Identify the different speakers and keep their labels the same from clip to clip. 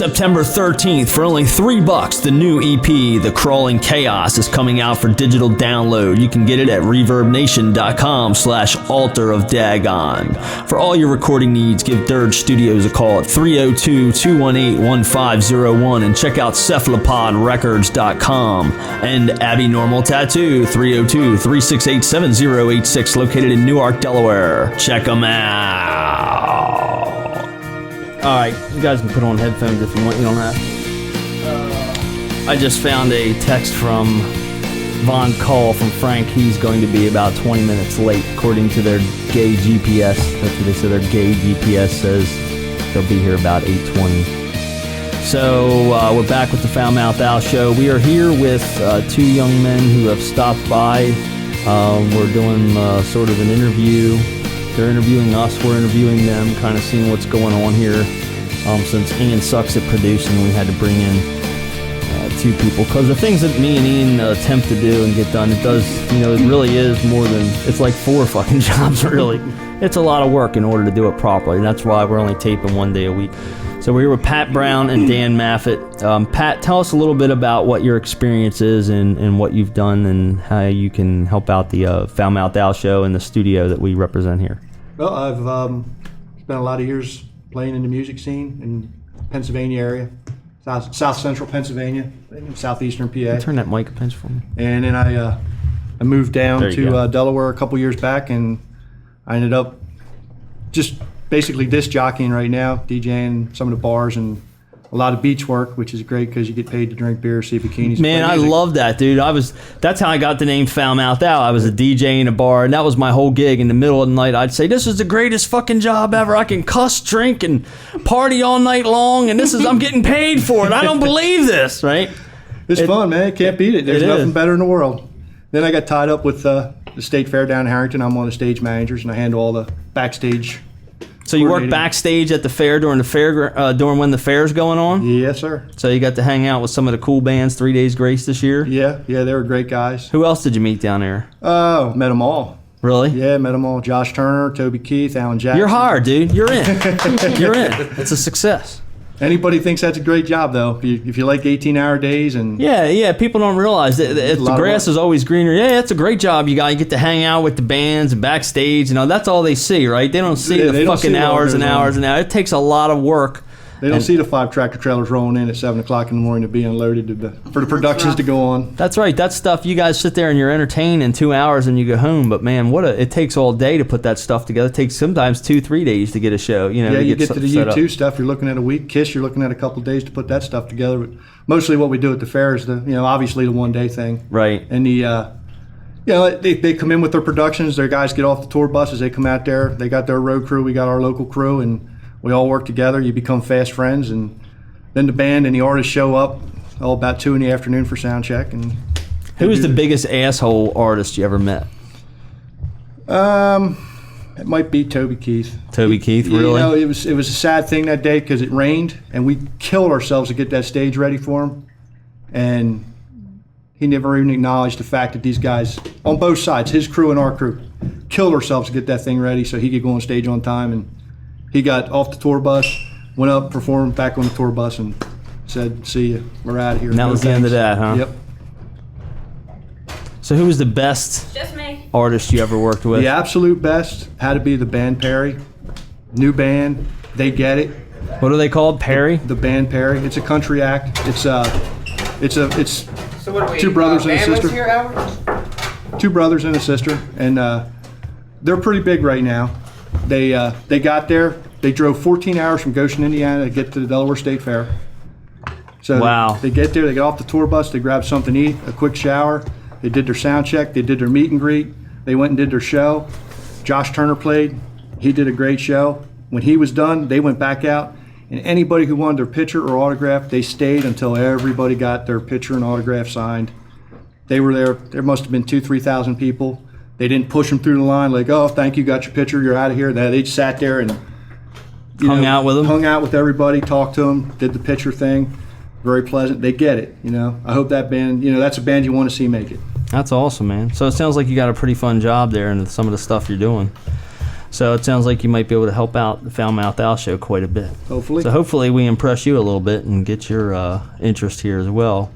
Speaker 1: September 13th, for only $3, the new EP, The Crawling Chaos, is coming out for digital download. You can get it at reverbnation.com/altar of Dagon. For all your recording needs, give Dirge Studios a call at 302-218-1501 and check out cephalopodrecords.com. And Abby Normal Tattoo, 302-368-7086, located in Newark, Delaware. Check them out. All right, you guys can put on headphones if you want. You don't have to. I just found a text from Von Kull from Frank. He's going to be about 20 minutes late, according to their gay GPS. That's what they said. Their gay GPS says they'll be here about 8:20. So we're back with the Foul Mouth Al Show. We are here with two young men who have stopped by. We're doing sort of an interview. They're interviewing us, we're interviewing them, kind of seeing what's going on here. Since Ian sucks at producing, we had to bring in two people. Because the things that me and Ian attempt to do and get done, it does, it really is more than, it's like 4 fucking jobs, really. It's a lot of work in order to do it properly, and that's why we're only taping 1 day a week. So we're here with Pat Brown and Dan Maffett. Pat, tell us a little bit about what your experience is and what you've done and how you can help out the Foul Mouth Al Show and the studio that we represent here.
Speaker 2: Well, I've spent a lot of years playing in the music scene in Pennsylvania area, South Central Pennsylvania, southeastern PA.
Speaker 1: Turn that mic a pinch for me.
Speaker 2: And then I moved down to Delaware a couple years back, and I ended up just basically disc jockeying right now, DJing some of the bars and a lot of beach work, which is great because you get paid to drink beer, see bikinis.
Speaker 1: Man, I love that, dude. That's how I got the name Foul Mouth Al. I was a DJ in a bar, and that was my whole gig. In the middle of the night, I'd say, "This is the greatest fucking job ever. I can cuss, drink, and party all night long, and I'm getting paid for it. I don't believe this," right?
Speaker 2: It's fun, man. You can't beat it. There's nothing better in the world. Then I got tied up with the State Fair down in Harrington. I'm one of the stage managers, and I handle all the backstage.
Speaker 1: So you work backstage at the fair during when the fair's going on?
Speaker 2: Yes, sir.
Speaker 1: So you got to hang out with some of the cool bands, 3 Days Grace this year?
Speaker 2: Yeah, they were great guys.
Speaker 1: Who else did you meet down there?
Speaker 2: Met them all.
Speaker 1: Really?
Speaker 2: Yeah, met them all. Josh Turner, Toby Keith, Alan Jackson.
Speaker 1: You're hired, dude. You're in. You're in. It's a success.
Speaker 2: Anybody thinks that's a great job, though. If you like 18-hour days and
Speaker 1: yeah, people don't realize that the grass is always greener. Yeah, it's a great job. You get to hang out with the bands and backstage. That's all they see, right? They don't see the fucking hours and hours and hours. It takes a lot of work.
Speaker 2: They don't see the 5 tractor trailers rolling in at 7 o'clock in the morning to be unloaded for the productions to go on.
Speaker 1: That's right. That stuff, you guys sit there and you're entertained in 2 hours and you go home. But man, it takes all day to put that stuff together. It takes sometimes 2-3 days to get a show.
Speaker 2: Yeah, you get to the U2 stuff. You're looking at a week. Kiss, you're looking at a couple of days to put that stuff together. But mostly what we do at the fair is obviously the 1 day thing.
Speaker 1: Right.
Speaker 2: And they come in with their productions. Their guys get off the tour buses. They come out there. They got their road crew. We got our local crew, and we all work together. You become fast friends, and then the band and the artists show up all about 2 in the afternoon for sound check. And
Speaker 1: who's the biggest asshole artist you ever met?
Speaker 2: It might be Toby Keith.
Speaker 1: Toby Keith, really?
Speaker 2: It was a sad thing that day because it rained, and we killed ourselves to get that stage ready for him, and he never even acknowledged the fact that these guys on both sides, his crew and our crew, killed ourselves to get that thing ready so he could go on stage on time. And he got off the tour bus, went up, performed back on the tour bus, and said, "See you, we're out of here."
Speaker 1: And that was the end of that, huh?
Speaker 2: Yep.
Speaker 1: So who was the best artist you ever worked with?
Speaker 2: The absolute best had to be the band Perry. New band, they get it.
Speaker 1: What are they called, Perry?
Speaker 2: The band Perry. It's a country act. It's
Speaker 3: So what are we,
Speaker 2: 2 brothers and a
Speaker 3: bandmates
Speaker 2: sister.
Speaker 3: Here, Albert?
Speaker 2: 2 brothers and a sister, and they're pretty big right now. They got there. They drove 14 hours from Goshen, Indiana to get to the Delaware State Fair. So
Speaker 1: wow.
Speaker 2: They get there. They get off the tour bus. They grab something to eat, a quick shower. They did their sound check. They did their meet and greet. They went and did their show. Josh Turner played. He did a great show. When he was done, they went back out. And anybody who wanted their picture or autograph, they stayed until everybody got their picture and autograph signed. They were there. There must have been 2,000-3,000 people. They didn't push them through the line like, "Oh, thank you, got your picture, you're out of here." They just sat there and
Speaker 1: hung out with them.
Speaker 2: Hung out with everybody, talked to them, did the picture thing. Very pleasant. They get it. I hope that band. That's a band you want to see make it.
Speaker 1: That's awesome, man. So it sounds like you got a pretty fun job there and some of the stuff you're doing. So it sounds like you might be able to help out the Foul Mouth Owl Show quite a bit.
Speaker 2: Hopefully.
Speaker 1: So hopefully we impress you a little bit and get your interest here as well.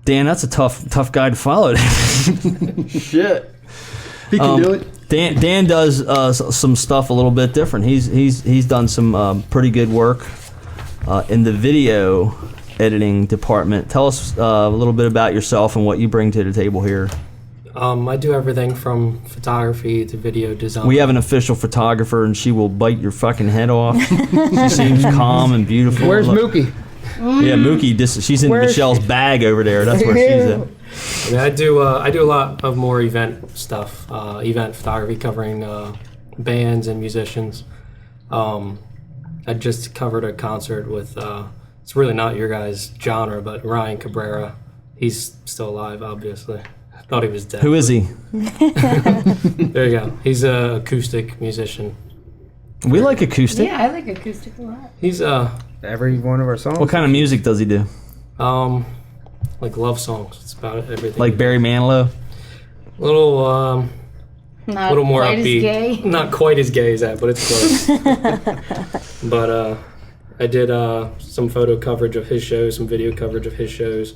Speaker 1: Dan, that's a tough guy to follow. Shit.
Speaker 2: He can do it.
Speaker 1: Dan does some stuff a little bit different. He's done some pretty good work in the video editing department. Tell us a little bit about yourself and what you bring to the table here.
Speaker 4: I do everything from photography to video design.
Speaker 1: We have an official photographer, and she will bite your fucking head off. She seems calm and beautiful.
Speaker 3: Where's Mookie?
Speaker 1: Yeah, Mookie. She's in Michelle's bag over there. That's where she's at.
Speaker 4: Yeah, I do a lot of more event stuff, event photography covering bands and musicians. I just covered a concert with, it's really not your guys' genre, but Ryan Cabrera. He's still alive, obviously. I thought he was dead.
Speaker 1: Who is he?
Speaker 4: There you go. He's an acoustic musician.
Speaker 1: We like acoustic.
Speaker 5: Yeah, I like acoustic a lot.
Speaker 4: He's
Speaker 3: Every one of our songs.
Speaker 1: What kind of music does he do?
Speaker 4: like love songs. It's about everything.
Speaker 1: Like Barry Manilow?
Speaker 4: A little
Speaker 5: Not
Speaker 4: little more
Speaker 5: quite
Speaker 4: upbeat.
Speaker 5: as gay.
Speaker 4: Not quite as gay as that, but it's close. But I did some photo coverage of his shows, some video coverage of his shows.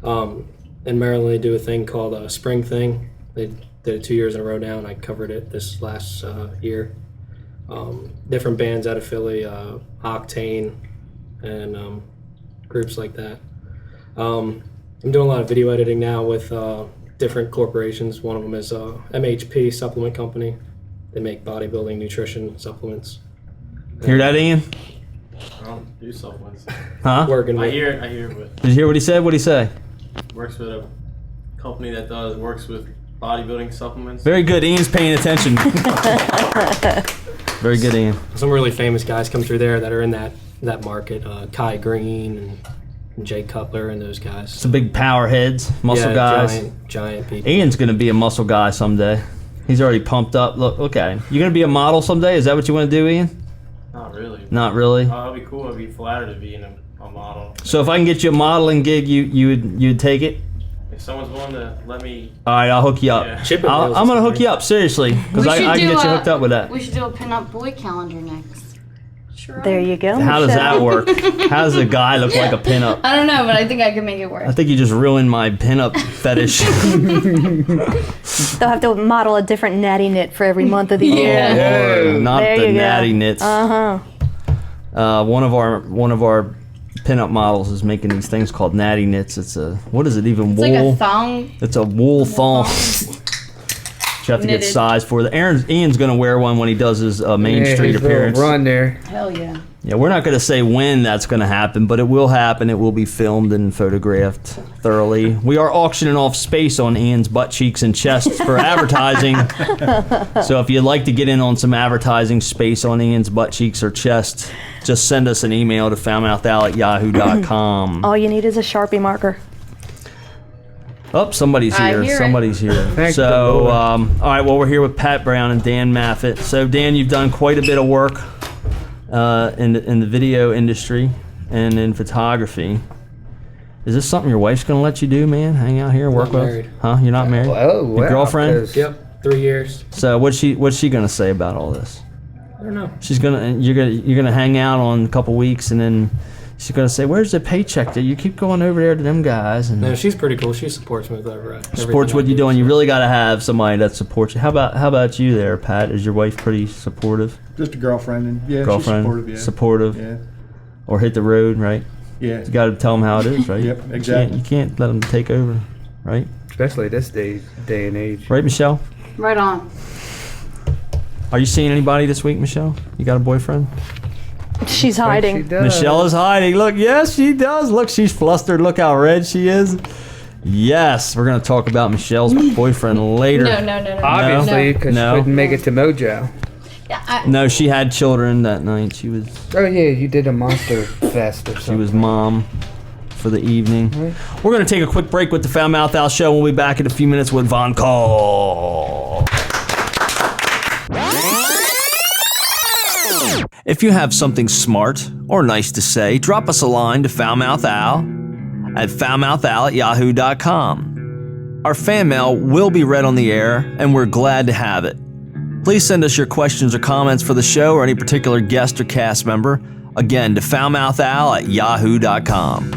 Speaker 4: In Maryland, they do a thing called Spring Thing. They did it 2 years in a row now, and I covered it this last year. Different bands out of Philly, Octane, and groups like that. I'm doing a lot of video editing now with different corporations. One of them is MHP Supplement Company. They make bodybuilding nutrition supplements.
Speaker 1: Hear that, Ian?
Speaker 6: I don't do supplements.
Speaker 1: Huh?
Speaker 4: Working
Speaker 6: I
Speaker 4: with
Speaker 6: hear, but
Speaker 1: Did you hear what he said? What'd he say?
Speaker 6: works with a company that works with bodybuilding supplements.
Speaker 1: Very good. Ian's paying attention. Very good, Ian.
Speaker 4: some really famous guys come through there that are in that market. Kai Green and Jay Cutler and those guys.
Speaker 1: Some big power heads, muscle guys.
Speaker 4: Giant people.
Speaker 1: Ian's going to be a muscle guy someday. He's already pumped up. Look at him. You going to be a model someday? Is that what you want to do, Ian?
Speaker 6: Not really.
Speaker 1: Not really.
Speaker 6: It'd be cool. I'd be flattered to be a model.
Speaker 1: So if I can get you a modeling gig, you'd take it?
Speaker 6: If someone's willing to let me,
Speaker 1: All right, I'll hook you up.
Speaker 6: Yeah.
Speaker 4: Shipping
Speaker 1: I'm
Speaker 4: bills
Speaker 1: going to
Speaker 4: is
Speaker 1: hook you up, seriously, because
Speaker 5: We
Speaker 1: I
Speaker 5: should
Speaker 1: can
Speaker 5: do
Speaker 1: get you
Speaker 5: a-
Speaker 1: hooked up with that.
Speaker 5: We should do a pinup boy calendar next. Sure.
Speaker 7: There you go.
Speaker 1: How does
Speaker 7: Michelle.
Speaker 1: that work? How does a guy look like a pinup?
Speaker 5: I don't know, but I think I can make it work.
Speaker 1: I think you just ruined my pinup fetish.
Speaker 7: They'll have to model a different natty knit for every month of the year.
Speaker 1: Oh, Lord, not
Speaker 7: There
Speaker 1: the
Speaker 7: you go.
Speaker 1: natty knits. One of our pinup models is making these things called natty knits. It's a what is it even?
Speaker 5: It's
Speaker 1: Wool.
Speaker 5: like a thong.
Speaker 1: It's a wool thong. You have to get
Speaker 5: Knitted.
Speaker 1: size for it. Ian's gonna wear one when he does his Main Street
Speaker 3: his
Speaker 1: appearance.
Speaker 3: little run there.
Speaker 5: Hell yeah.
Speaker 1: Yeah, we're not gonna say when that's gonna happen, but it will happen. It will be filmed and photographed thoroughly. We are auctioning off space on Ian's butt cheeks and chests for advertising. So if you'd like to get in on some advertising space on Ian's butt cheeks or chest, just send us an email to foulmouthowl@yahoo.com.
Speaker 7: All you need is a Sharpie marker.
Speaker 1: Oh, somebody's
Speaker 5: I
Speaker 1: here.
Speaker 5: hear it.
Speaker 1: Somebody's here.
Speaker 3: Thank
Speaker 1: So,
Speaker 3: the Lord.
Speaker 1: all right. Well, we're here with Pat Brown and Dan Maffett. So, Dan, you've done quite a bit of work in the video industry and in photography. Is this something your wife's going to let you do, man? Hang out here and work
Speaker 4: Not
Speaker 1: with?
Speaker 4: married.
Speaker 1: Huh? You're not married?
Speaker 3: Oh, wow.
Speaker 1: Your girlfriend?
Speaker 3: 'cause
Speaker 4: Yep, 3 years.
Speaker 1: So, what's she going to say about all this?
Speaker 4: I don't know.
Speaker 1: She's you're gonna hang out on a couple weeks, and then she's gonna say, "Where's the paycheck that you keep going over there to them guys?" And
Speaker 4: No, she's pretty cool. She supports me with
Speaker 1: supports
Speaker 4: everything
Speaker 1: what
Speaker 4: I
Speaker 1: you
Speaker 4: do,
Speaker 1: doing.
Speaker 4: so.
Speaker 1: You really got to have somebody that supports you. How about you there, Pat? Is your wife pretty supportive?
Speaker 2: Just a girlfriend, and yeah,
Speaker 1: Girlfriend,
Speaker 2: she's supportive. Yeah.
Speaker 1: supportive,
Speaker 2: Yeah.
Speaker 1: or hit the road, right?
Speaker 2: Yeah.
Speaker 1: You got to tell them how it is, right?
Speaker 2: Yep, exactly.
Speaker 1: You can't let them take over, right?
Speaker 3: Especially this day and age.
Speaker 1: Right, Michelle?
Speaker 5: Right on.
Speaker 1: Are you seeing anybody this week, Michelle? You got a boyfriend?
Speaker 7: She's
Speaker 3: Like
Speaker 7: hiding.
Speaker 3: she does.
Speaker 1: Michelle is hiding. Look, yes, she does. Look, she's flustered. Look how red she is. Yes, we're gonna talk about Michelle's boyfriend later.
Speaker 5: No.
Speaker 3: Obviously, because
Speaker 1: No.
Speaker 3: she couldn't make it to Mojo.
Speaker 5: Yeah,
Speaker 1: No, she had children that night. She was
Speaker 3: Oh, yeah, you did a Monster Fest or
Speaker 1: she
Speaker 3: something.
Speaker 1: was mom for the evening.
Speaker 3: Right.
Speaker 1: We're gonna take a quick break with the Foul Mouth Owl Show. We'll be back in a few minutes with Von Call. If you have something smart or nice to say, drop us a line to foulmouthowl at foulmouthowl@yahoo.com. Our fan mail will be read on the air, and we're glad to have it. Please send us your questions or comments for the show or any particular guest or cast member. Again, to foulmouthowl@yahoo.com.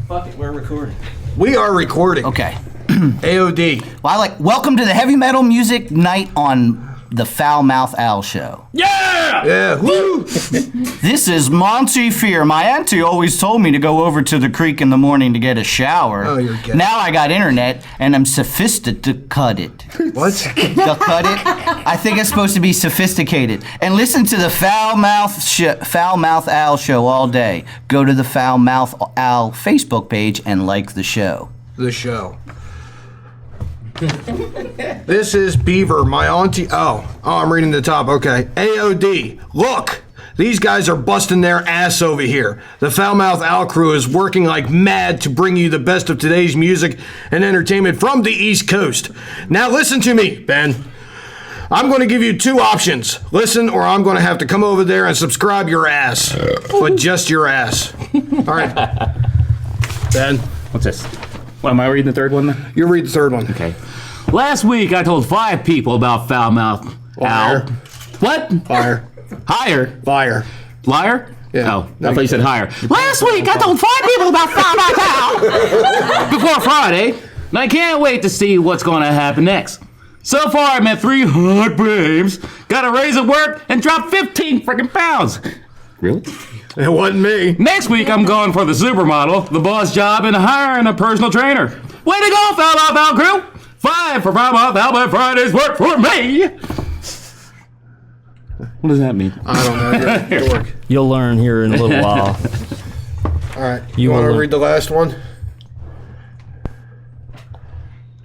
Speaker 6: Fuck it, we're recording.
Speaker 8: We are recording.
Speaker 9: Okay.
Speaker 8: AOD.
Speaker 9: Well, welcome to the heavy metal music night on the Foul Mouth Owl Show.
Speaker 8: Yeah, woo!
Speaker 9: This is Monty Fear. My auntie always told me to go over to the creek in the morning to get a shower.
Speaker 8: Oh, you're gay.
Speaker 9: Now I got internet and I'm sophisticated.
Speaker 8: What?
Speaker 9: To cut it? I think it's supposed to be sophisticated. And listen to the Foul Mouth Owl Show all day. Go to the Foul Mouth Owl Facebook page and like the show.
Speaker 8: The show. This is Beaver, my auntie. Oh, I'm reading the top. Okay. AOD. Look, these guys are busting their ass over here. The Foulmouth Owl crew is working like mad to bring you the best of today's music and entertainment from the East Coast. Now listen to me, Ben. I'm going to give you two options. Listen, or I'm going to have to come over there and subscribe your ass. But just your ass. All right. Ben.
Speaker 10: What's this? What, am I reading the third one then?
Speaker 8: You read the third one.
Speaker 10: Okay. Last week I told 5 people about foul mouth.
Speaker 8: Liar.
Speaker 10: Al. What?
Speaker 8: Fire.
Speaker 10: Higher.
Speaker 8: Liar.
Speaker 10: Liar?
Speaker 8: Yeah.
Speaker 10: Oh, I thought you said higher. Last week I told 5 people about foul mouth Al before Friday, and I can't wait to see what's going to happen next. So far I met 3 hot babes, got a raise at work, and dropped 15 freaking pounds. Really?
Speaker 8: It wasn't me.
Speaker 10: Next week, I'm going for the supermodel, the boss job, and hiring a personal trainer. Way to go, Foul Mouth Al crew! 5 for Foul Mouth Al by Friday's work for me! What does that mean?
Speaker 8: I don't know. You're a dork.
Speaker 1: You'll learn here in a little while.
Speaker 8: All right.
Speaker 1: You
Speaker 8: You want to
Speaker 1: will-
Speaker 8: read the last one?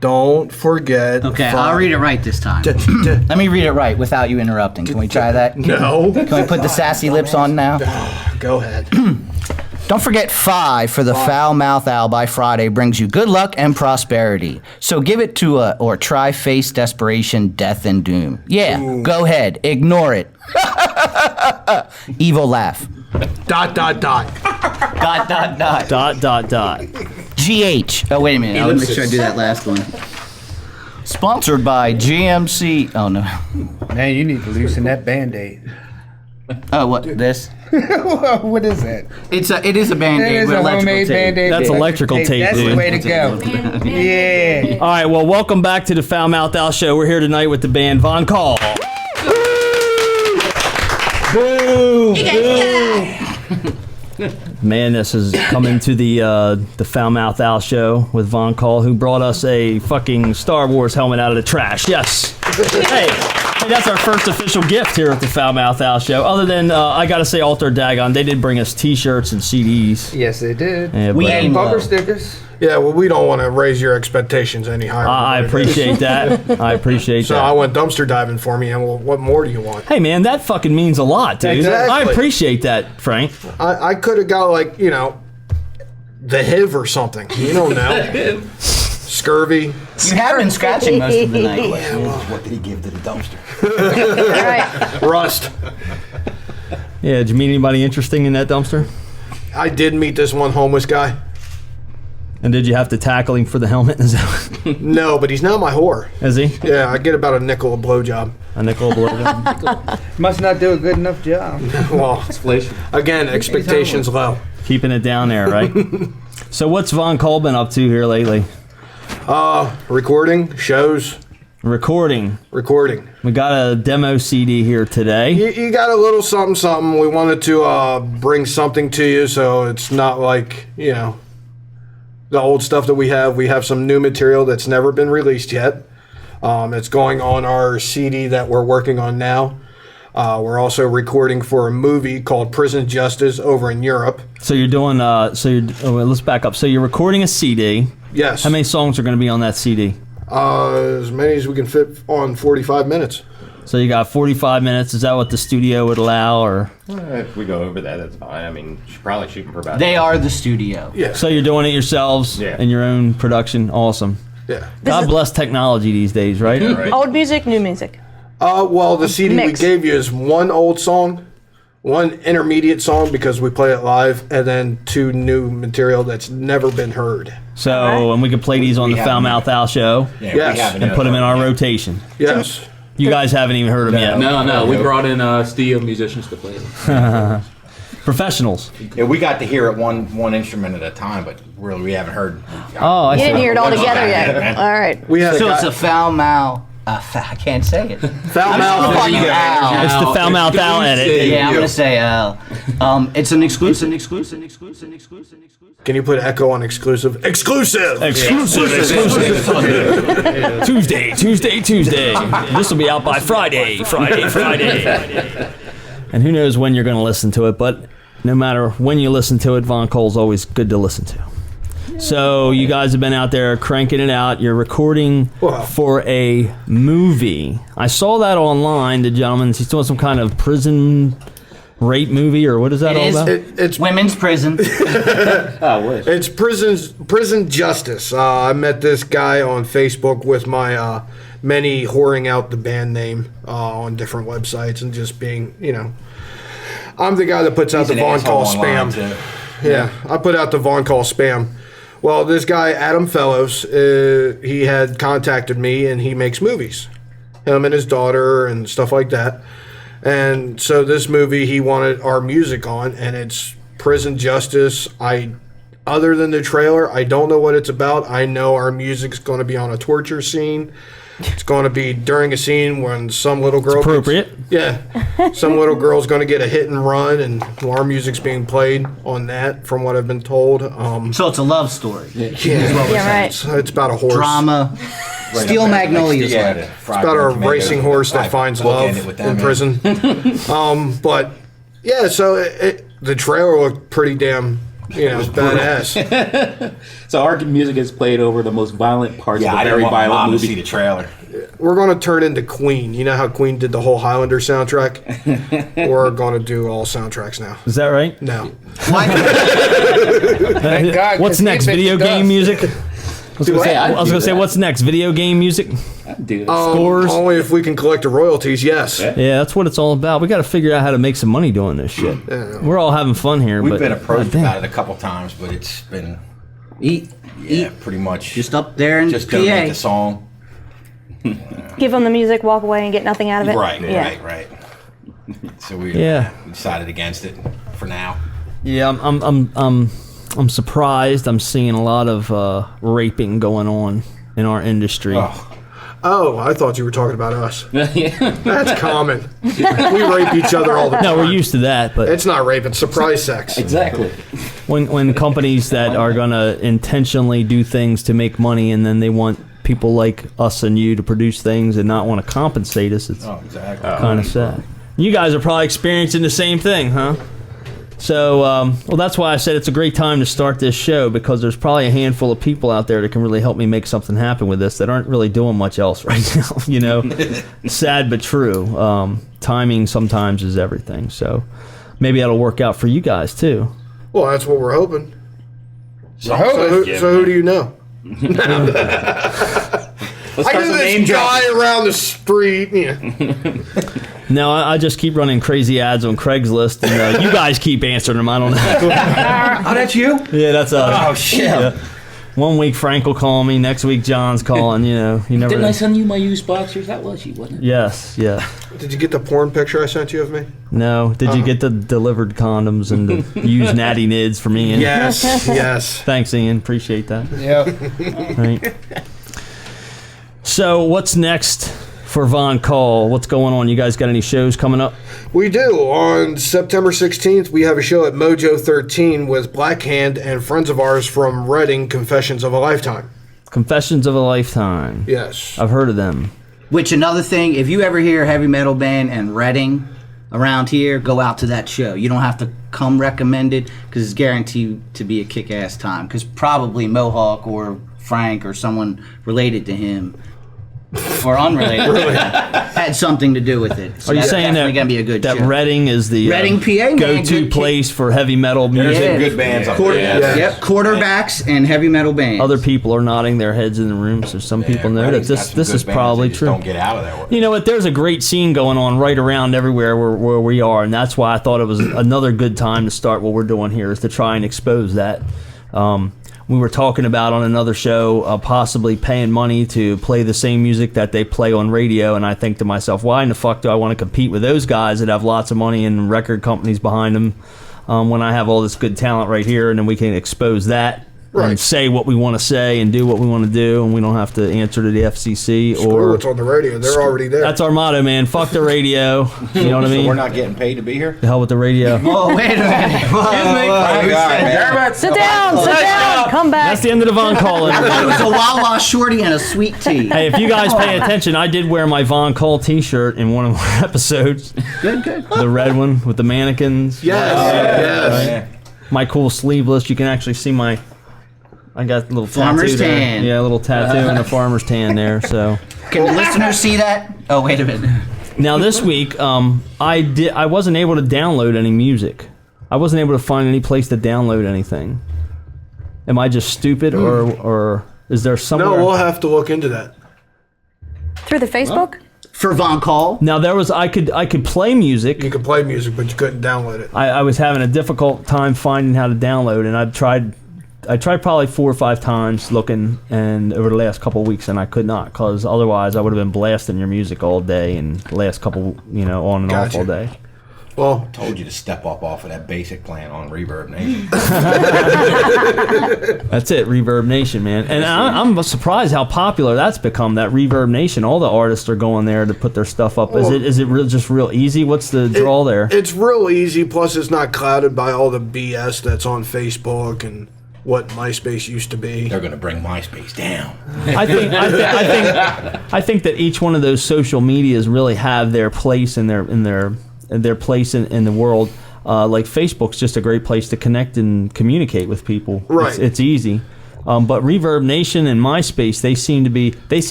Speaker 8: Don't forget.
Speaker 9: Okay, I'll read it right this time.
Speaker 8: No.
Speaker 9: Let me read it right without you interrupting. Can we try that? Can we put the sassy lips on now?
Speaker 8: Go ahead.
Speaker 9: Don't forget 5 for the Foul Mouth Al by Friday brings you good luck and prosperity. So give it to or try face desperation, death, and doom. Yeah, go ahead. Ignore it. Evil laugh.
Speaker 8: Dot.
Speaker 9: Dot. GH. Oh, wait a minute. I'll make sure I do that last one. Sponsored by GMC. Oh, no.
Speaker 3: Man, you need to loosen that Band-Aid.
Speaker 9: Oh, what? This?
Speaker 3: What is that?
Speaker 9: It is a Band-Aid
Speaker 3: It is
Speaker 9: with
Speaker 3: a
Speaker 9: electrical
Speaker 3: homemade
Speaker 9: tape.
Speaker 3: Band-Aid.
Speaker 1: That's
Speaker 3: with
Speaker 1: electrical tape,
Speaker 3: That's
Speaker 1: dude.
Speaker 3: the way to go. Yeah.
Speaker 1: All right, well, welcome back to the Foul Mouth Al Show. We're here tonight with the band Von Call. Boo! Man, this is coming to the Foul Mouth Al Show with Von Call, who brought us a fucking Star Wars helmet out of the trash. Yes. Hey, that's our first official gift here at the Foul Mouth Al Show. Other than, I gotta say, Alter Dagon, they did bring us T-shirts and CDs.
Speaker 3: Yes, they did.
Speaker 1: Yeah,
Speaker 9: We
Speaker 1: but-
Speaker 9: aim
Speaker 3: Bumper
Speaker 9: low.
Speaker 3: stickers.
Speaker 8: Yeah, well, we don't want to raise your expectations any higher.
Speaker 1: I appreciate that. I appreciate
Speaker 8: So
Speaker 1: that.
Speaker 8: I went dumpster diving for me, and well, what more do you want?
Speaker 1: Hey man, that fucking means a lot, dude.
Speaker 8: Exactly.
Speaker 1: I appreciate that, Frank.
Speaker 8: I could have got, like, the HIV or something. You don't know. Scurvy.
Speaker 9: You have been scratching most of the night.
Speaker 11: What did he give to the dumpster?
Speaker 7: All right.
Speaker 8: Rust.
Speaker 1: Yeah, did you meet anybody interesting in that dumpster?
Speaker 8: I did meet this one homeless guy.
Speaker 1: And did you have to tackle him for the helmet? Is that
Speaker 8: No, but he's not my whore.
Speaker 1: is he?
Speaker 8: Yeah, I get about a nickel a blowjob.
Speaker 1: A nickel blowjob?
Speaker 3: Must not do a good enough job.
Speaker 8: Well, again, expectations low.
Speaker 1: Keeping it down there, right? So what's Von Cole been up to here lately?
Speaker 8: Recording, shows,
Speaker 1: Recording. We got a demo CD here today.
Speaker 8: You got a little something. We wanted to bring something to you, so it's not like, the old stuff that we have. We have some new material that's never been released yet. It's going on our CD that we're working on now. We're also recording for a movie called Prison Justice over in Europe.
Speaker 1: So you're doing let's back up. So you're recording a CD.
Speaker 8: Yes.
Speaker 1: How many songs are going to be on that CD?
Speaker 8: As many as we can fit on 45 minutes.
Speaker 1: So you got 45 minutes. Is that what the studio would allow, or?
Speaker 11: If we go over that, that's fine. I mean, she's probably shooting for about.
Speaker 9: They are the studio.
Speaker 8: Yeah.
Speaker 1: So you're doing it yourselves in your own production. Awesome.
Speaker 8: Yeah.
Speaker 1: God bless technology these days, right?
Speaker 11: Right.
Speaker 7: Old music, new music.
Speaker 8: Well, the CD
Speaker 7: Mix.
Speaker 8: we gave you is one old song, one intermediate song because we play it live, and then 2 new material that's never been heard.
Speaker 1: So, and we can play these on the Foul Mouth Al Show
Speaker 11: Yeah,
Speaker 8: Yes.
Speaker 11: we haven't
Speaker 1: and put them in our
Speaker 11: yet.
Speaker 1: rotation.
Speaker 8: Yes.
Speaker 1: You guys haven't even heard them yet.
Speaker 10: No, we brought in studio musicians to play them.
Speaker 1: Professionals.
Speaker 11: Yeah, we got to hear it one instrument at a time, but really we haven't heard.
Speaker 1: Oh, I
Speaker 7: You
Speaker 1: see.
Speaker 7: didn't hear it all together
Speaker 11: Okay.
Speaker 7: yet. All right.
Speaker 8: We had a
Speaker 9: So it's
Speaker 8: guy,
Speaker 9: a foul mouth. I can't say it.
Speaker 8: foul mouth.
Speaker 9: Call you Al.
Speaker 1: It's the Foul Mouth Al edit.
Speaker 9: Yeah, I'm gonna say Al. It's an exclusive.
Speaker 8: Can you put echo on exclusive? Exclusive.
Speaker 1: Exclusive. Tuesday. This will be out by Friday. And who knows when you're going to listen to it, but no matter when you listen to it, Von Cole's always good to listen to. So you guys have been out there cranking it out. You're recording for a movie. I saw that online. The gentleman's he's doing some kind of prison rape movie, or what is that all about?
Speaker 8: It's
Speaker 9: Women's prison.
Speaker 8: It's prison justice. I met this guy on Facebook with my many whoring out the band name on different websites and just being, I'm the guy that puts out the Von Call spam. Yeah, I put out the Von Call spam. Well, this guy, Adam Fellows, he had contacted me, and he makes movies. Him and his daughter and stuff like that. And so this movie, he wanted our music on, and it's prison justice. Other than the trailer, I don't know what it's about. I know our music's going to be on a torture scene. It's going to be during a scene when some little girl...
Speaker 1: It's appropriate.
Speaker 8: Some little girl's going to get a hit and run, and our music's being played on that, from what I've been told.
Speaker 9: So it's a love story.
Speaker 7: Yeah, right.
Speaker 8: It's about a horse.
Speaker 9: Drama. Steel Magnolias.
Speaker 8: It's about a racing horse that finds love in prison. But yeah, so the trailer looked pretty damn, badass.
Speaker 10: So our music is played over the most violent parts of
Speaker 11: I
Speaker 10: a
Speaker 11: didn't
Speaker 10: very
Speaker 11: want my
Speaker 10: violent
Speaker 11: mom to
Speaker 10: movie.
Speaker 11: see the trailer.
Speaker 8: We're going to turn into Queen. You know how Queen did the whole Highlander soundtrack? We're going to do all soundtracks now.
Speaker 1: Is that right?
Speaker 8: No.
Speaker 3: Thank God,
Speaker 1: What's
Speaker 3: 'cause
Speaker 1: next?
Speaker 3: he
Speaker 1: Video
Speaker 3: bitch
Speaker 1: game
Speaker 3: does.
Speaker 1: music? I was gonna say, what's next? Video game music?
Speaker 10: Dude,
Speaker 1: Scores?
Speaker 8: Only if we can collect the royalties, yes.
Speaker 1: Yeah, that's what it's all about. We got to figure out how to make some money doing this shit. We're all having fun here.
Speaker 11: We've
Speaker 1: but
Speaker 11: been approached
Speaker 1: God damn.
Speaker 11: about it a couple times, but it's been
Speaker 9: Eat.
Speaker 11: pretty much
Speaker 9: Just up there in
Speaker 11: just donate
Speaker 9: PA.
Speaker 11: the song.
Speaker 7: Give them the music, walk away, and get nothing out of it. Yeah.
Speaker 11: Right. So we decided against it for now.
Speaker 1: Yeah, I'm surprised. I'm seeing a lot of raping going on in our industry.
Speaker 8: Oh, I thought you were talking about us. That's common. We rape each other all the time.
Speaker 1: No, we're used to that, but
Speaker 8: It's not rape, it's surprise sex.
Speaker 10: exactly.
Speaker 1: when companies that are gonna intentionally do things to make money, and then they want people like us and you to produce things and not want to compensate us, it's
Speaker 11: Exactly.
Speaker 1: kind of sad. You guys are probably experiencing the same thing, huh? So, well, that's why I said it's a great time to start this show, because there's probably a handful of people out there that can really help me make something happen with this that aren't really doing much else right now, Sad but true. Timing sometimes is everything. So maybe that'll work out for you guys, too.
Speaker 8: Well, that's what we're hoping. So
Speaker 3: hoping.
Speaker 8: who do you know?
Speaker 10: Let's
Speaker 8: I
Speaker 10: start
Speaker 8: knew
Speaker 10: some
Speaker 8: this
Speaker 10: name
Speaker 8: guy
Speaker 10: dropping.
Speaker 8: around the street.
Speaker 1: No, I just keep running crazy ads on Craigslist, and you guys keep answering them. I don't know.
Speaker 11: Oh, that's you?
Speaker 1: Yeah, that's us.
Speaker 11: Oh, shit.
Speaker 1: Yeah. 1 week Frank will call me, next week John's calling. You never.
Speaker 10: Didn't I send you my used boxers? That was you, wasn't it?
Speaker 1: Yes, yeah.
Speaker 8: Did you get the porn picture I sent you of me?
Speaker 1: No. Did you get the delivered condoms and the used natty nids for me? Ian?
Speaker 8: Yes.
Speaker 1: Thanks, Ian. Appreciate that.
Speaker 3: Yeah.
Speaker 1: Right. So, what's next for Von Call? What's going on? You guys got any shows coming up?
Speaker 8: We do. On September 16th, we have a show at Mojo 13 with Blackhand and friends of ours from Reading, Confessions of a Lifetime.
Speaker 1: Confessions of a Lifetime.
Speaker 8: Yes.
Speaker 1: I've heard of them.
Speaker 9: Which, another thing, if you ever hear a heavy metal band and Reading around here, go out to that show. You don't have to come recommended, because it's guaranteed to be a kick-ass time. Because probably Mohawk or Frank or someone related to him, or unrelated, had something to do with it. So
Speaker 1: Are you
Speaker 9: that's
Speaker 1: saying
Speaker 9: definitely
Speaker 1: that,
Speaker 9: gonna be a good
Speaker 1: that
Speaker 9: show.
Speaker 1: Reading is the
Speaker 9: Reading, PA, man,
Speaker 1: go-to
Speaker 9: good
Speaker 1: place for heavy metal music?
Speaker 9: Yeah.
Speaker 11: Good bands up
Speaker 9: Quarter-
Speaker 11: there.
Speaker 9: Yep, quarterbacks and heavy metal bands.
Speaker 1: Other people are nodding their heads in the room, so some people know that
Speaker 11: Reading's got
Speaker 1: this
Speaker 11: some
Speaker 1: this
Speaker 11: good
Speaker 1: is
Speaker 11: bands,
Speaker 1: probably
Speaker 11: they just
Speaker 1: true.
Speaker 11: Don't get out of there.
Speaker 1: You know what? There's a great scene going on right around everywhere where we are, and that's why I thought it was another good time to start what we're doing here, is to try and expose that. We were talking about on another show possibly paying money to play the same music that they play on radio, and I think to myself, why in the fuck do I want to compete with those guys that have lots of money and record companies behind them when I have all this good talent right here, and then we can expose that and say what we want to say and do what we want to do, and we don't have to answer to the FCC
Speaker 8: Screw
Speaker 1: or
Speaker 8: what's on the radio. They're already there.
Speaker 1: That's our motto, man. Fuck the radio. You know what I mean?
Speaker 11: So we're not getting paid to be here?
Speaker 1: The hell with the radio.
Speaker 9: Oh, wait a minute.
Speaker 7: Sit down, come back.
Speaker 1: That's the end of the Von Call.
Speaker 9: It was a Wawa shorty and a sweet tea.
Speaker 1: Hey, if you guys pay attention, I did wear my Von Call t-shirt in one of our episodes.
Speaker 9: Good.
Speaker 1: The red one with the mannequins.
Speaker 8: Yes.
Speaker 1: My cool sleeveless. You can actually see I got a little
Speaker 9: Farmer's
Speaker 1: tattoo there.
Speaker 9: tan.
Speaker 1: Yeah, a little tattoo and a farmer's tan there. So
Speaker 9: Can the listeners see that? Oh, wait a minute.
Speaker 1: now this week, I wasn't able to download any music. I wasn't able to find any place to download anything. Am I just stupid, or is there somewhere?
Speaker 8: No, we'll have to look into that.
Speaker 7: Through the Facebook?
Speaker 9: For Von Call.
Speaker 1: Now there was I could play music.
Speaker 8: You could play music, but you couldn't download it.
Speaker 1: I was having a difficult time finding how to download, and I tried I tried probably 4 or 5 times looking, and over the last couple of weeks, and I could not, because otherwise I would have been blasting your music all day and the last couple, on and off all day.
Speaker 8: Well,
Speaker 11: Told you to step up off of that basic plan on Reverb Nation.
Speaker 1: That's it, Reverb Nation, man. And I'm surprised how popular that's become, that Reverb Nation. All the artists are going there to put their stuff up. Is it just real easy? What's the draw there?
Speaker 8: It's real easy, plus it's not clouded by all the BS that's on Facebook and what MySpace used to be.
Speaker 11: They're going to bring MySpace down.
Speaker 1: I think that each one of those social medias really have their place in their place in the world. Like Facebook's just a great place to connect and communicate with people.
Speaker 8: Right.
Speaker 1: It's easy. But Reverb Nation and MySpace, they seem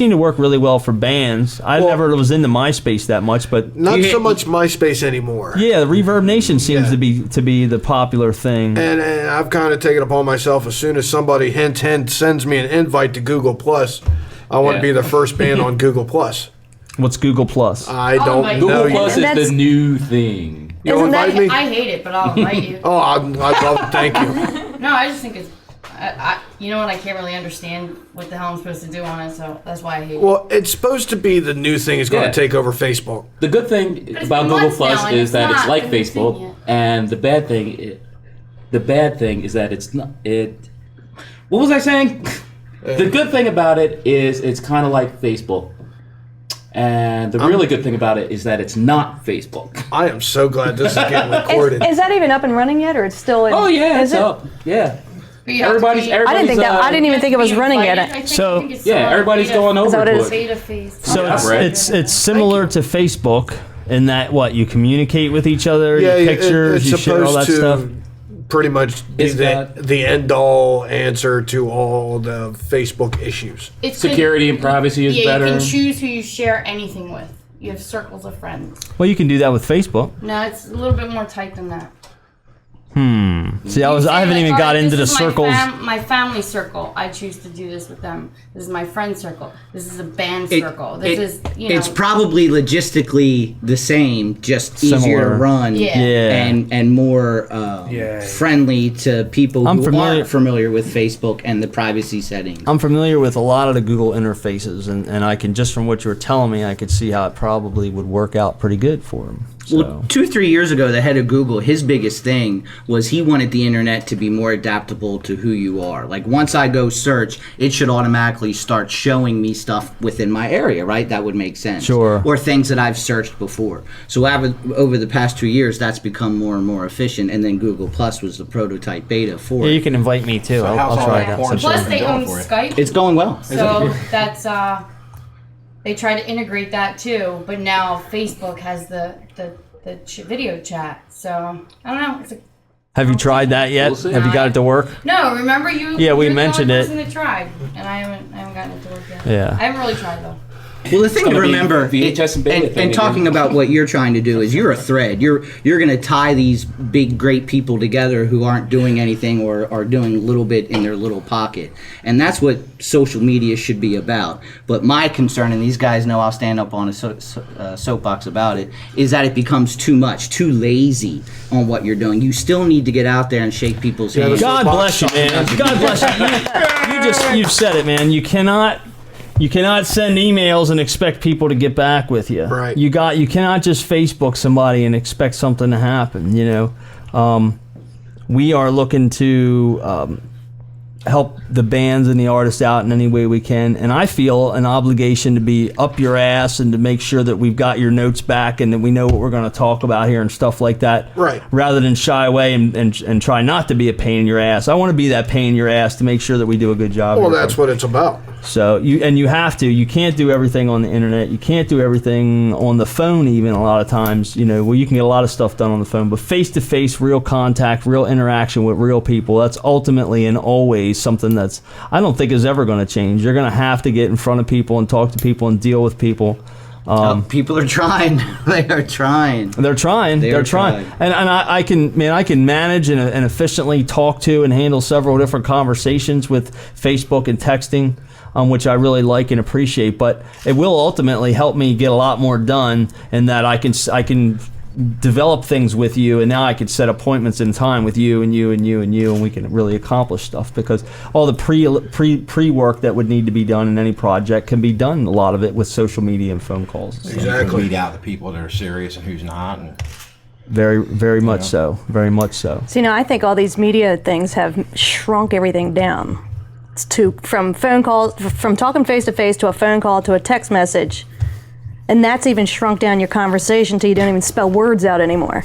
Speaker 1: to work really well for bands. I never was into MySpace that much, but
Speaker 8: not so much MySpace anymore.
Speaker 1: Yeah, Reverb Nation seems to be the popular thing.
Speaker 8: And I've kind of taken upon myself, as soon as somebody hint sends me an invite to Google Plus, I want to be the first band on Google Plus.
Speaker 1: What's Google Plus?
Speaker 8: I don't know.
Speaker 10: Google Plus is the new thing.
Speaker 8: You'll invite me?
Speaker 5: I hate it, but I'll invite you.
Speaker 8: Oh, I'd love it. Thank you.
Speaker 5: No, I just think it's. You know what? I can't really understand what the hell I'm supposed to do on it, so that's why I hate it.
Speaker 8: Well, it's supposed to be the new thing is going to take over Facebook.
Speaker 10: The good thing about Google Plus is that it's like Facebook, and the bad thing is that it's not. What was I saying? The good thing about it is it's kind of like Facebook. And the really good thing about it is that it's not Facebook.
Speaker 8: I am so glad this is getting recorded.
Speaker 7: Is that even up and running yet, or it's still in?
Speaker 10: Oh yeah,
Speaker 7: is
Speaker 10: it's
Speaker 7: it?
Speaker 10: up. Yeah.
Speaker 7: Everybody's I didn't think that. I didn't even think it was running yet.
Speaker 10: Everybody's going over
Speaker 7: what
Speaker 10: to
Speaker 7: it
Speaker 10: it.
Speaker 7: is?
Speaker 1: So it's similar to Facebook in that you communicate with each other,
Speaker 8: Yeah,
Speaker 1: your pictures,
Speaker 8: it's
Speaker 1: you share all that
Speaker 8: supposed to
Speaker 1: stuff.
Speaker 8: pretty much be the end-all answer to all the Facebook issues.
Speaker 5: It's
Speaker 10: Security and privacy is better.
Speaker 5: You can choose who you share anything with. You have circles of friends.
Speaker 1: Well, you can do that with Facebook.
Speaker 5: No, it's a little bit more tight than that.
Speaker 1: See, I haven't even got into the circles.
Speaker 5: My family circle. I choose to do this with them. This is my friend circle. This is a band circle.
Speaker 9: It's probably logistically the same, just easier
Speaker 1: Similar.
Speaker 9: to run, and more friendly to people who aren't familiar with Facebook and the privacy settings.
Speaker 1: I'm familiar with a lot of the Google interfaces, and I can, just from what you were telling me, I could see how it probably would work out pretty good for them. So.
Speaker 9: Well, 2-3 years ago, the head of Google, his biggest thing was he wanted the internet to be more adaptable to who you are. Like, once I go search, it should automatically start showing me stuff within my area, right? That would make sense.
Speaker 1: Sure.
Speaker 9: Or things that I've searched before. So over the past 2 years, that's become more and more efficient. And then Google Plus was the prototype beta for it.
Speaker 1: Yeah, you can invite me too. I'll try it out.
Speaker 5: Plus, they own Skype.
Speaker 9: It's going well.
Speaker 5: So that's they try to integrate that too, but now Facebook has the video chat. So I don't know.
Speaker 1: Have you tried that yet?
Speaker 5: We'll see.
Speaker 1: Have you got it to work?
Speaker 5: No, remember you?
Speaker 1: Yeah, we
Speaker 5: you're
Speaker 1: mentioned
Speaker 5: the
Speaker 1: it.
Speaker 5: only person that tried, and I haven't gotten it to work yet.
Speaker 1: Yeah.
Speaker 5: I haven't really tried though.
Speaker 9: Well, the thing to remember,
Speaker 10: VHS and beta thing
Speaker 9: and talking
Speaker 10: again.
Speaker 9: about what you're trying to do is you're a thread. You're going to tie these big, great people together who aren't doing anything or are doing a little bit in their little pocket. And that's what social media should be about. But my concern, and these guys know I'll stand up on a soapbox about it, is that it becomes too much, too lazy on what you're doing. You still need to get out there and shake people's hands.
Speaker 1: God bless you, man. God bless you. You've said it, man. You cannot send emails and expect people to get back with you.
Speaker 8: Right.
Speaker 1: You cannot just Facebook somebody and expect something to happen. We are looking to help the bands and the artists out in any way we can, and I feel an obligation to be up your ass and to make sure that we've got your notes back and that we know what we're going to talk about here and stuff like that.
Speaker 8: Right.
Speaker 1: Rather than shy away and try not to be a pain in your ass. I want to be that pain in your ass to make sure that we do a good job.
Speaker 8: Well, that's what it's about.
Speaker 1: So you have to. You can't do everything on the internet. You can't do everything on the phone even a lot of times. You can get a lot of stuff done on the phone, but face-to-face, real contact, real interaction with real people, that's ultimately and always something that's, I don't think is ever going to change. You're going to have to get in front of people and talk to people and deal with people.
Speaker 9: People are trying. They are trying.
Speaker 1: They're trying. They're trying. And I can manage and efficiently talk to and handle several different conversations with Facebook and texting, which I really like and appreciate. But it will ultimately help me get a lot more done, in that I can develop things with you, and now I could set appointments in time with you and you and you and you, and we can really accomplish stuff, because all the pre work that would need to be done in any project can be done, a lot of it, with social media and phone calls.
Speaker 11: So you can weed out the people that are serious and who's not. And
Speaker 1: very much so. Very much so.
Speaker 7: So, I think all these media things have shrunk everything down from phone calls, from talking face to face to a phone call to a text message. And that's even shrunk down your conversation till you don't even spell words out anymore.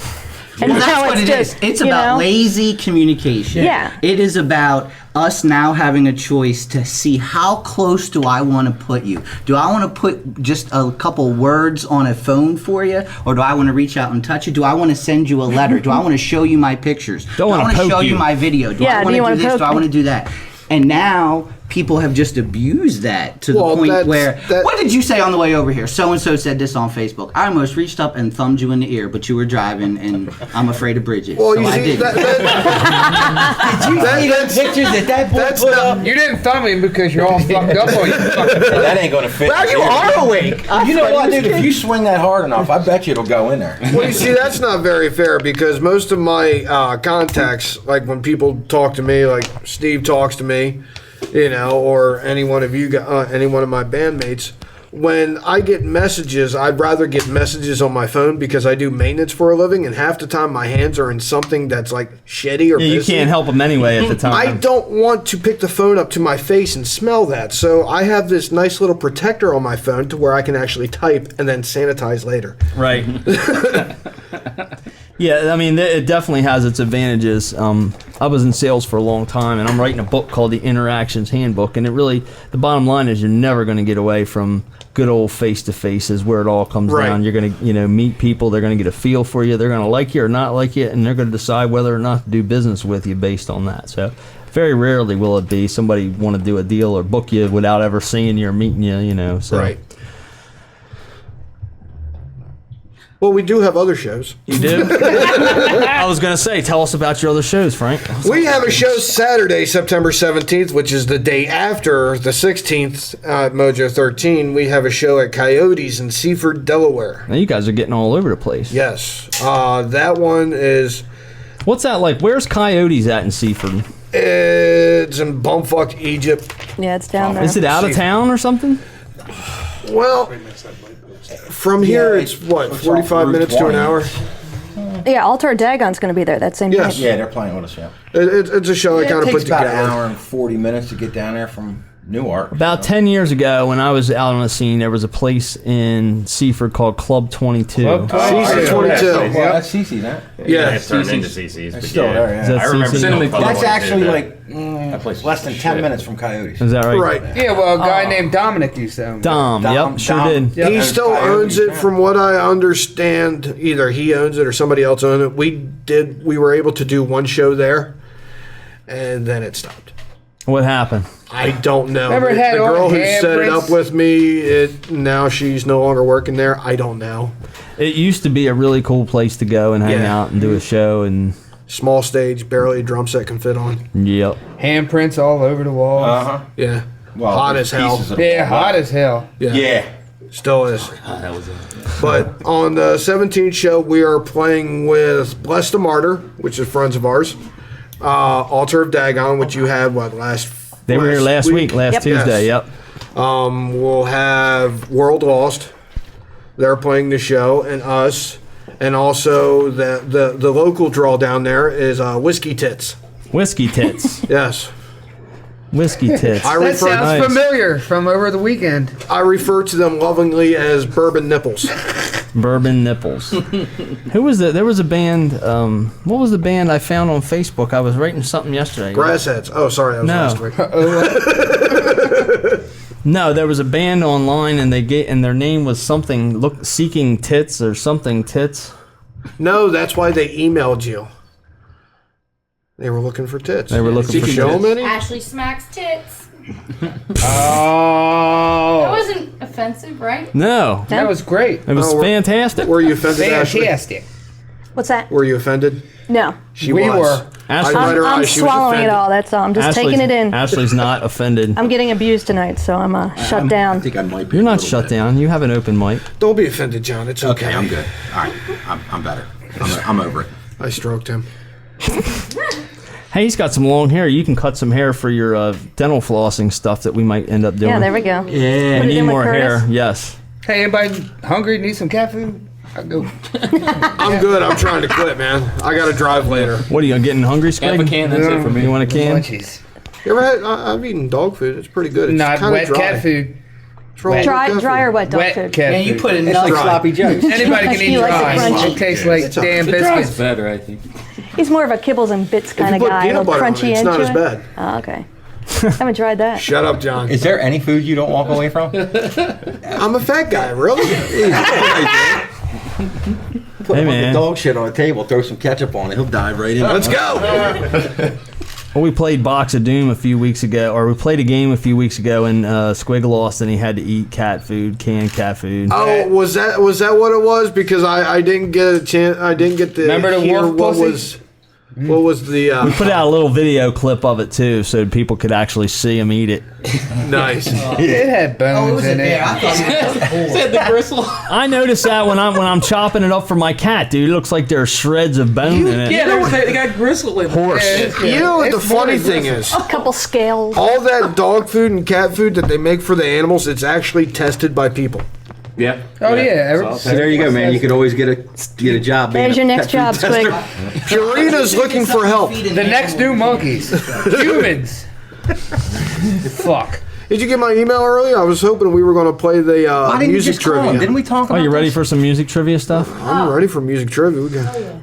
Speaker 7: And
Speaker 9: Well, that's what it is. It's about
Speaker 7: know?
Speaker 9: lazy communication.
Speaker 7: Yeah.
Speaker 9: It is about us now having a choice to see how close do I want to put you. Do I want to put just a couple words on a phone for you, or do I want to reach out and touch you? Do I want to send you a letter? Do I want to show you my pictures? Do I want to show you my video? Do I want to do this? Do I want to do that? And now people have just abused that to the point where, what did you say on the way over here? So-and-so said this on Facebook. I almost reached up and thumbed you in the ear, but you were driving, and I'm afraid of bridges.
Speaker 8: Well,
Speaker 9: so
Speaker 8: you
Speaker 9: I
Speaker 8: see,
Speaker 9: didn't. Did you see those pictures that boy put up?
Speaker 3: You didn't thumb him because you're all fucked up on you.
Speaker 11: that ain't gonna fit.
Speaker 8: Well, you are awake.
Speaker 11: You know what, dude? If you swing that hard enough, I bet you it'll go in there.
Speaker 8: Well, you see, that's not very fair, because most of my contacts, like when people talk to me, like Steve talks to me, or any one of you, any one of my bandmates, when I get messages, I'd rather get messages on my phone, because I do maintenance for a living, and half the time my hands are in something that's like shitty or
Speaker 1: you
Speaker 8: busy.
Speaker 1: can't help them anyway at the time.
Speaker 8: I don't want to pick the phone up to my face and smell that, so I have this nice little protector on my phone to where I can actually type and then sanitize later.
Speaker 1: Right. Yeah, I mean, it definitely has its advantages. I was in sales for a long time, and I'm writing a book called The Interactions Handbook, and the bottom line is you're never going to get away from good old face-to-face is where it all comes down. You're going to, meet people, they're going to get a feel for you, they're going to like you or not like you, and they're going to decide whether or not to do business with you based on that. So very rarely will it be somebody want to do a deal or book you without ever seeing you or meeting you, so.
Speaker 8: Right. Well, we do have other shows.
Speaker 1: You do? I was going to say, tell us about your other shows, Frank.
Speaker 8: We have a show Saturday, September 17th, which is the day after the 16th at Mojo 13. We have a show at Coyotes in Seaford, Delaware.
Speaker 1: Now, you guys are getting all over the place.
Speaker 8: Yes. That one is...
Speaker 1: What's that like? Where's Coyotes at in Seaford?
Speaker 8: It's in bumfuck Egypt.
Speaker 7: Yeah, it's down there.
Speaker 1: Is it out of town or something?
Speaker 8: Well... From here, it's 45 minutes to an hour?
Speaker 7: Yeah, Altar Dagon's going to be there that same night.
Speaker 11: Yeah, they're playing with us, yeah.
Speaker 8: It's a show I kind of put together.
Speaker 11: It takes about an hour and 40 minutes to get down there from Newark.
Speaker 1: About 10 years ago, when I was out on the scene, there was a place in Seaford called Club 22.
Speaker 8: CC 22.
Speaker 11: Well, that's CC, that?
Speaker 8: Yeah.
Speaker 6: It's turned into CC's.
Speaker 11: It's still there, yeah.
Speaker 1: Is that
Speaker 6: I remember
Speaker 1: CC?
Speaker 6: seeing
Speaker 11: That's actually like
Speaker 6: that place
Speaker 11: less than 10 minutes from Coyotes.
Speaker 1: Is that right?
Speaker 8: Right.
Speaker 3: Yeah, well, a guy named Dominic used to own.
Speaker 1: Dom, yep, sure did.
Speaker 3: Yep.
Speaker 8: He still owns it, from what I understand. Either he owns it or somebody else owns it. We were able to do one show there, and then it stopped.
Speaker 1: What happened?
Speaker 8: I don't know.
Speaker 3: Remember it had
Speaker 8: the
Speaker 3: all
Speaker 8: girl
Speaker 3: the
Speaker 8: who set it
Speaker 3: handprints?
Speaker 8: up with me, now she's no longer working there. I don't know.
Speaker 1: It used to be a really cool place to go and hang out and do a show, and
Speaker 8: Small stage, barely a drum set can fit on.
Speaker 1: yep.
Speaker 3: Handprints all over the walls.
Speaker 11: Uh-huh.
Speaker 8: Yeah.
Speaker 11: Well,
Speaker 8: Hot
Speaker 11: there's
Speaker 8: as hell.
Speaker 11: pieces of-
Speaker 3: Yeah, hot as hell.
Speaker 11: Yeah.
Speaker 8: Still is.
Speaker 6: That was it.
Speaker 8: But on the 17th show, we are playing with Bless the Martyr, which is friends of ours. Altar of Dagon, which you had,
Speaker 1: They were here last week, last Tuesday,
Speaker 8: Yes.
Speaker 1: yep.
Speaker 8: We'll have World Lost. They're playing the show, and us. And also the local draw down there is Whiskey Tits.
Speaker 1: Whiskey Tits.
Speaker 8: Yes.
Speaker 1: Whiskey Tits.
Speaker 3: That sounds familiar from over the weekend.
Speaker 8: I refer to them lovingly as Bourbon Nipples.
Speaker 1: Bourbon Nipples. Who was that? There was a band. What was the band I found on Facebook? I was writing something yesterday.
Speaker 8: Grassheads. Oh, sorry, that was last week.
Speaker 1: No, there was a band online, and their name was something. Seeking Tits or something Tits.
Speaker 8: No, that's why they emailed you. They were looking for tits.
Speaker 1: They were looking for
Speaker 8: show
Speaker 1: tits.
Speaker 8: them any?
Speaker 5: Ashley smacks tits.
Speaker 3: Oh.
Speaker 5: That wasn't offensive, right?
Speaker 1: No,
Speaker 3: That was great.
Speaker 1: it was fantastic.
Speaker 8: Were you offended, Ashley?
Speaker 3: Fantastic.
Speaker 7: What's that?
Speaker 8: Were you offended?
Speaker 7: No.
Speaker 8: She
Speaker 3: We
Speaker 8: was.
Speaker 3: were.
Speaker 1: Ashley,
Speaker 8: I read her
Speaker 7: I'm
Speaker 8: eyes. She was
Speaker 7: swallowing it
Speaker 8: offended.
Speaker 7: all. That's all. I'm just taking it in.
Speaker 1: Ashley's not offended.
Speaker 7: I'm getting abused tonight, so I'm shut down.
Speaker 11: I think I might be.
Speaker 1: You're
Speaker 11: a
Speaker 1: not
Speaker 11: little
Speaker 1: shut down. You have an open mic.
Speaker 8: Don't be offended, John. It's okay.
Speaker 11: Okay, I'm good. All right, I'm better. I'm over it.
Speaker 8: I stroked him.
Speaker 1: Hey, he's got some long hair. You can cut some hair for your dental flossing stuff that we might end up doing.
Speaker 7: Yeah, there we go.
Speaker 11: Yeah.
Speaker 1: We
Speaker 7: Put it
Speaker 1: need
Speaker 7: in with
Speaker 1: more
Speaker 7: Curtis.
Speaker 1: hair. Yes.
Speaker 3: Hey, anybody hungry? Need some cat food? I go.
Speaker 8: I'm good. I'm trying to quit, man. I got to drive later.
Speaker 1: What are you getting hungry,
Speaker 6: Half a
Speaker 1: Squig?
Speaker 6: can, that's it for me.
Speaker 1: You want a can?
Speaker 3: Munchies.
Speaker 8: You ever had? I've eaten dog food. It's pretty good. It's
Speaker 3: Not
Speaker 8: kind of
Speaker 3: wet
Speaker 8: dry.
Speaker 3: cat food.
Speaker 8: What's wrong with
Speaker 7: Dry,
Speaker 8: cat
Speaker 7: dry
Speaker 8: food?
Speaker 7: or wet dog
Speaker 3: Wet
Speaker 7: food?
Speaker 3: cat
Speaker 9: Man, you
Speaker 3: food.
Speaker 9: put
Speaker 11: It's
Speaker 9: enough.
Speaker 11: like sloppy joes.
Speaker 3: Anybody can
Speaker 7: He
Speaker 3: eat
Speaker 7: likes it
Speaker 3: dry.
Speaker 7: crunchy.
Speaker 3: It tastes like damn
Speaker 6: The dry's
Speaker 3: biscuits.
Speaker 6: better, I think.
Speaker 7: He's more of a kibbles and bits kind
Speaker 8: If
Speaker 7: of
Speaker 8: you put
Speaker 7: guy.
Speaker 8: peanut
Speaker 7: A little
Speaker 8: butter on
Speaker 7: crunchy
Speaker 8: it, it's
Speaker 7: into
Speaker 8: not as
Speaker 7: it.
Speaker 8: bad.
Speaker 7: Oh, okay. Haven't tried that.
Speaker 8: Shut up, John.
Speaker 11: Is there any food you don't walk away from?
Speaker 8: I'm a fat guy, really?
Speaker 11: Put
Speaker 1: Hey,
Speaker 11: a hunk
Speaker 1: man.
Speaker 11: of dog shit on a table, throw some ketchup on it, he'll dive right in.
Speaker 8: Let's go.
Speaker 1: Well, we played Box of Doom a few weeks ago, or we played a game a few weeks ago, and Squig lost, and he had to eat cat food, canned cat food.
Speaker 8: Oh, was that what it was? Because I didn't get a chance. I didn't get to
Speaker 3: Remember the
Speaker 8: hear
Speaker 3: wolf
Speaker 8: what
Speaker 3: pussy?
Speaker 8: was the
Speaker 1: We put out a little video clip of it too, so people could actually see him eat it.
Speaker 8: nice.
Speaker 3: It had bones in it.
Speaker 6: Said the bristle.
Speaker 1: I noticed that when I'm chopping it up for my cat, dude. It looks like there's shreds of bone in it.
Speaker 6: Yeah, they got gristle in it.
Speaker 1: Horse.
Speaker 8: You know what the
Speaker 3: It's more
Speaker 8: funny
Speaker 3: than
Speaker 8: thing
Speaker 3: gristle.
Speaker 8: is?
Speaker 7: A couple scales.
Speaker 8: All that dog food and cat food that they make for the animals, it's actually tested by people.
Speaker 6: Yeah.
Speaker 3: Oh yeah.
Speaker 11: So there you go, man. You could always get a job. being
Speaker 7: There's
Speaker 11: a
Speaker 7: your next
Speaker 11: pet
Speaker 7: job,
Speaker 11: food tester.
Speaker 7: Squig.
Speaker 8: Purina's looking for help.
Speaker 3: The next new monkeys. Humans. Fuck.
Speaker 8: Did you get my email earlier? I was hoping we were going to play the
Speaker 11: Why didn't you
Speaker 8: music
Speaker 11: just call him?
Speaker 8: trivia.
Speaker 11: Didn't we talk
Speaker 1: Oh,
Speaker 11: about
Speaker 1: you ready
Speaker 11: this?
Speaker 1: for some music trivia stuff?
Speaker 8: I'm ready for music trivia.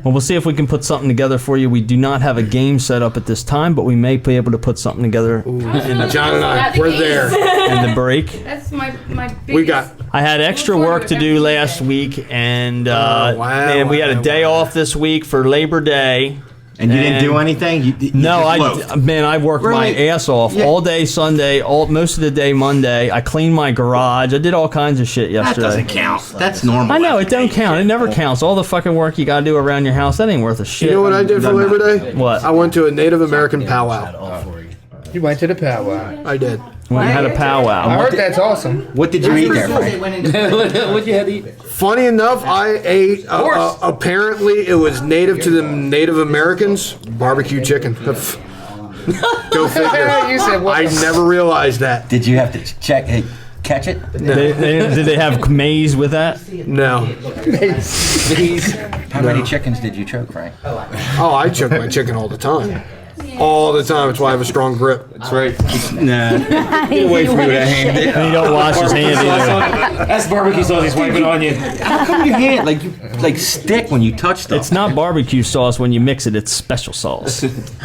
Speaker 1: Well, we'll see if we can put something together for you. We do not have a game set up at this time, but we may be able to put something together
Speaker 8: John and I, we're there.
Speaker 1: in the break.
Speaker 5: That's my biggest.
Speaker 8: We got.
Speaker 1: I had extra work to do last week, and and we had a day off this week for Labor Day.
Speaker 11: And you didn't do anything? You
Speaker 1: No,
Speaker 11: just loafed.
Speaker 1: I worked my
Speaker 11: Really?
Speaker 1: ass off
Speaker 11: Yeah.
Speaker 1: all day Sunday, most of the day Monday. I cleaned my garage. I did all kinds of shit
Speaker 11: That
Speaker 1: yesterday.
Speaker 11: doesn't count. That's normal.
Speaker 1: I know it don't count. It never counts. All the fucking work you gotta do around your house, that ain't worth a shit.
Speaker 8: You know what I did for Labor Day?
Speaker 1: What?
Speaker 8: I went to a Native American powwow.
Speaker 3: You went to the powwow.
Speaker 8: I did.
Speaker 1: We had a powwow.
Speaker 3: I heard that's awesome.
Speaker 11: What did you eat there, Frank?
Speaker 6: What'd you have to eat?
Speaker 8: Funny enough, I ate. Apparently, it was native to the Native Americans. Barbecue chicken. Go figure.
Speaker 3: You said what?
Speaker 8: I never realized that.
Speaker 11: Did you have to catch it?
Speaker 1: Did they have maize with that?
Speaker 8: No.
Speaker 11: How many chickens did you choke, Frank?
Speaker 8: Oh, I choke my chicken all the time. All the time. That's why I have a strong grip.
Speaker 6: That's right.
Speaker 11: Nah. Get away from me with that hand.
Speaker 1: And he don't wash his hands either.
Speaker 10: That's barbecue sauce he's wiping on you.
Speaker 11: How come your hand like stick when you touch stuff?
Speaker 1: It's not barbecue sauce when you mix it. It's special sauce.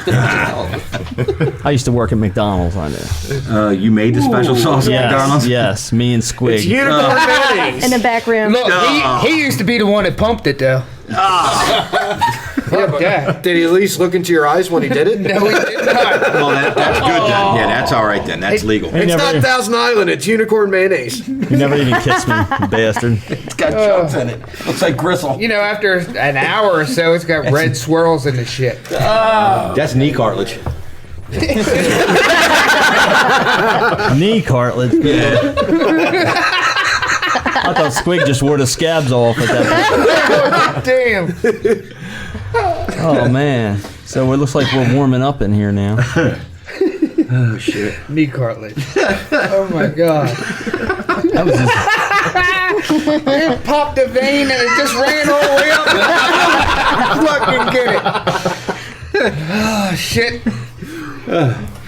Speaker 1: I used to work at McDonald's. I know.
Speaker 11: You made the special sauce at McDonald's?
Speaker 1: Yes, me and Squig.
Speaker 8: It's unicorn mayonnaise.
Speaker 7: In the back room.
Speaker 3: Look, he used to be the one that pumped it though. Fuck that.
Speaker 8: Did he at least look into your eyes when he did it?
Speaker 3: No, he did not.
Speaker 11: Well, that's good then. Yeah, that's all right then. That's legal.
Speaker 1: He
Speaker 8: It's
Speaker 1: never,
Speaker 8: not Thousand Island. It's unicorn mayonnaise.
Speaker 1: he never even kissed me, you bastard.
Speaker 11: It's got chunks in it. Looks like gristle.
Speaker 3: You know, after an hour or so, it's got red swirls in the shit.
Speaker 11: That's knee cartilage.
Speaker 1: Knee cartilage. Yeah. I thought Squig just wore the scabs off at that
Speaker 3: Damn.
Speaker 1: Oh, man. So it looks like we're warming up in here now.
Speaker 11: Oh shit.
Speaker 3: Knee cartilage. Oh my god.
Speaker 1: That was just,
Speaker 3: It popped a vein and it just ran all the way up. Fucking get it. Oh shit.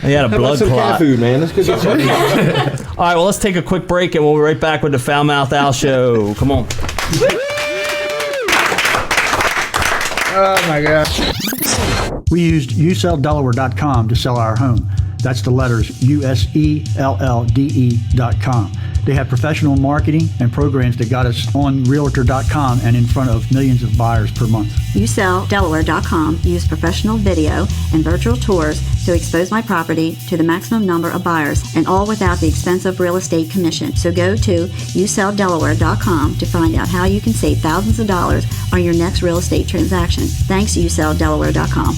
Speaker 1: he had a blood
Speaker 8: Some cat
Speaker 1: clot.
Speaker 8: food, man. Let's get some.
Speaker 1: All right, well, let's take a quick break, and we'll be right back with the Foul Mouth Al Show. Come on.
Speaker 3: Oh my god.
Speaker 2: We used uselddelaware.com to sell our home. That's the letters USELLDE.com. They have professional marketing and programs that got us on Realtor.com and in front of millions of buyers per month.
Speaker 12: USellDelaware.com used professional video and virtual tours to expose my property to the maximum number of buyers, and all without the expensive real estate commission. So go to USellDelaware.com to find out how you can save thousands of dollars on your next real estate transaction. Thanks, USellDelaware.com.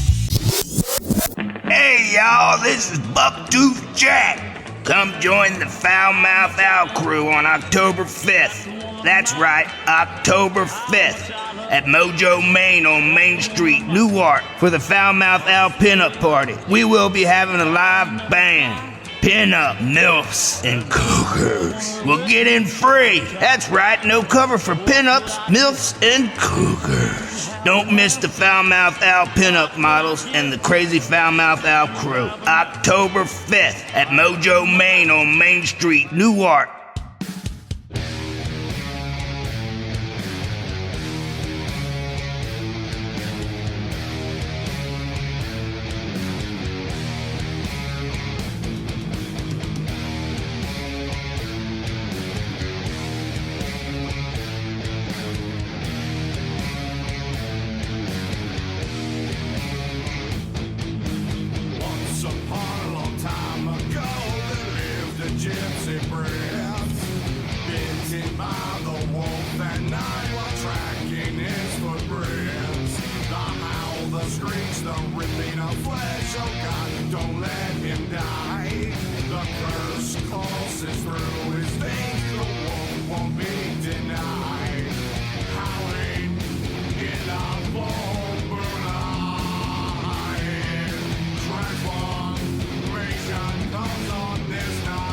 Speaker 13: y'all, this is Bucktooth Jack. Come join the Foul Mouth Owl crew on October 5th. That's right, October 5th at Mojo, Maine on Main Street, Newark for the Foul Mouth Owl Pinup Party. We will be having a live band. Pinup, MILFs, and Cougars will get in free. That's right, no cover for pinups, MILFs, and Cougars. Don't miss the Foul Mouth Owl pinup models and the crazy Foul Mouth Owl crew. October 5th at Mojo, Maine on Main Street, Newark.
Speaker 14: Gypsy Prince, bitten by the wolf at night while tracking his footprints. The howl, the screech, the ripping of flesh. Oh God, don't let him die. The curse pulses through his veins. The wolf won't be denied. Howling in a full night. Transformation comes on this night.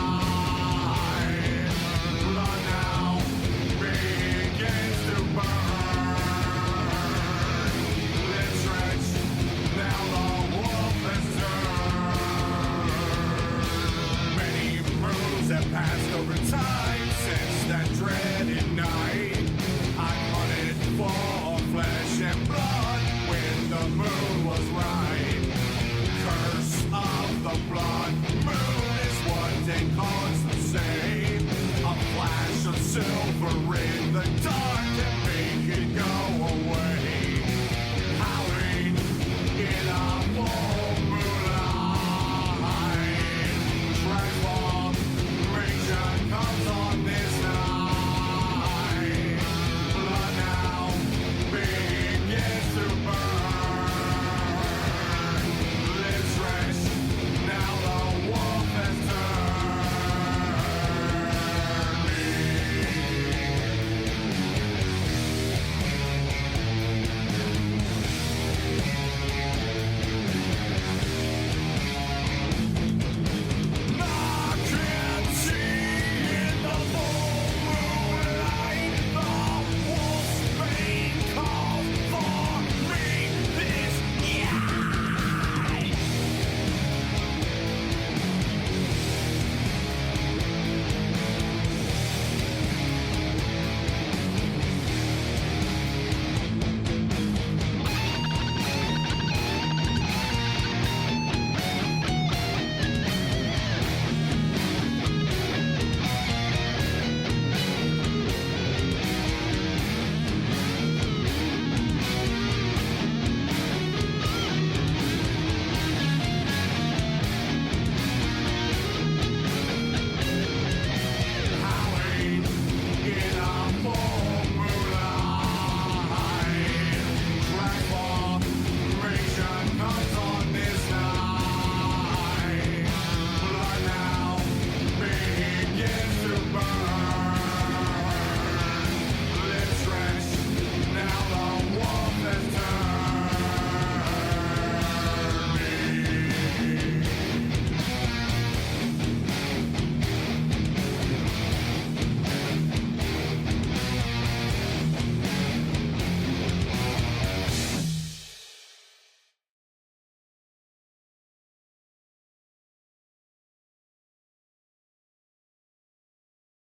Speaker 14: Passed over time since that dreaded night.